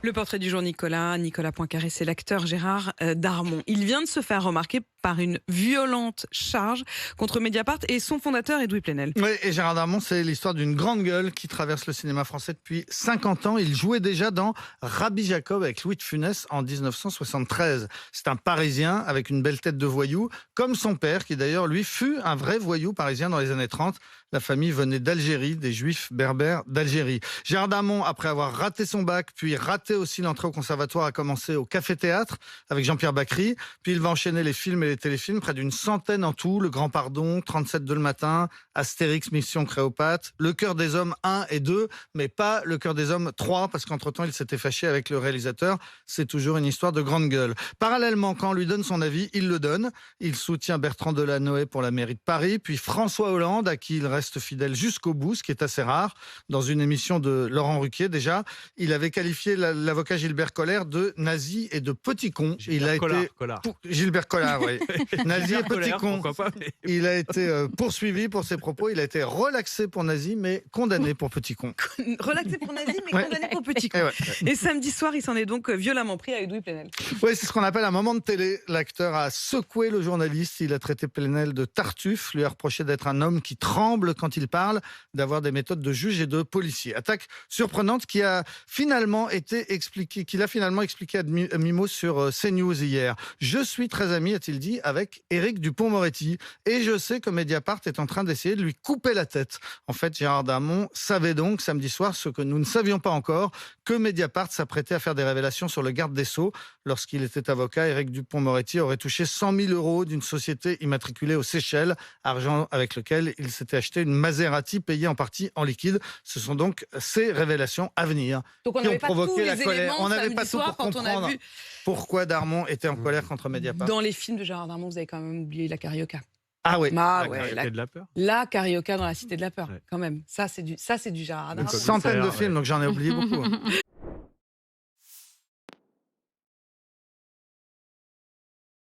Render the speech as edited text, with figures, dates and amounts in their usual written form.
Le portrait du jour, Nicolas Poincaré, c'est l'acteur Gérard Darmon. Il vient de se faire remarquer par une violente charge contre Mediapart et son fondateur Edoui Plenel. Oui, et Gérard Darmon, c'est l'histoire d'une grande gueule qui traverse le cinéma français depuis 50 ans. Il jouait déjà dans Rabbi Jacob avec Louis de Funès en 1973. C'est un Parisien avec une belle tête de voyou, comme son père, qui d'ailleurs, lui, fut un vrai voyou parisien dans les années 30. La famille venait d'Algérie, des Juifs berbères d'Algérie. Gérard Darmon, après avoir raté son bac, puis raté aussi l'entrée au conservatoire, a commencé au Café Théâtre avec Jean-Pierre Bacry. Puis il va enchaîner les films et les téléfilms, près d'une centaine en tout. Le Grand Pardon, 37 de le matin, Astérix, Mission Créopâtre, Le Cœur des Hommes 1 et 2, mais pas Le Cœur des Hommes 3, parce qu'entre-temps, il s'était fâché avec le réalisateur. C'est toujours une histoire de grande gueule. Parallèlement, quand on lui donne son avis, il le donne. Il soutient Bertrand Delanoë pour la mairie de Paris, puis François Hollande, à qui il reste fidèle jusqu'au bout, ce qui est assez rare. Dans une émission de Laurent Ruquier, déjà, il avait qualifié l'avocat Gilbert Collard de nazi et de petit con. Gilbert Collard, oui. Nazi et petit con. Il a été poursuivi pour ses propos. Il a été relaxé pour nazi, mais condamné pour petit con. Relaxé pour nazi, mais condamné pour petit con. Et samedi soir, il s'en est donc violemment pris à Edoui Plenel. Oui, c'est ce qu'on appelle un moment de télé. L'acteur a secoué le journaliste. Il a traité Plenel de tartuffe, lui a reproché d'être un homme qui tremble quand il parle, d'avoir des méthodes de juge et de policier. Attaque surprenante qui a finalement été expliquée, qu'il a finalement expliqué à mi-mot sur CNews hier. Je suis très ami, a-t-il dit, avec Éric Dupond-Moretti. Et je sais que Mediapart est en train d'essayer de lui couper la tête. En fait, Gérard Darmon savait donc samedi soir ce que nous ne savions pas encore, que Mediapart s'apprêtait à faire des révélations sur le garde des Sceaux. Lorsqu'il était avocat, Éric Dupond-Moretti aurait touché 100 000 € d'une société immatriculée aux Seychelles, argent avec lequel il s'était acheté une Maserati payée en partie en liquide. Ce sont donc ces révélations à venir donc on qui ont pas provoqué la colère. On n'avait pas tout soir, pour comprendre pourquoi Darmon était en colère contre Mediapart. Dans les films de Gérard Darmon, vous avez quand même oublié la Carioca. Ah oui, la Carioca de la peur. La Carioca dans la Cité de la Peur, quand même. Ça, c'est du Gérard Darmon. Une centaine de films, donc j'en ai oublié beaucoup.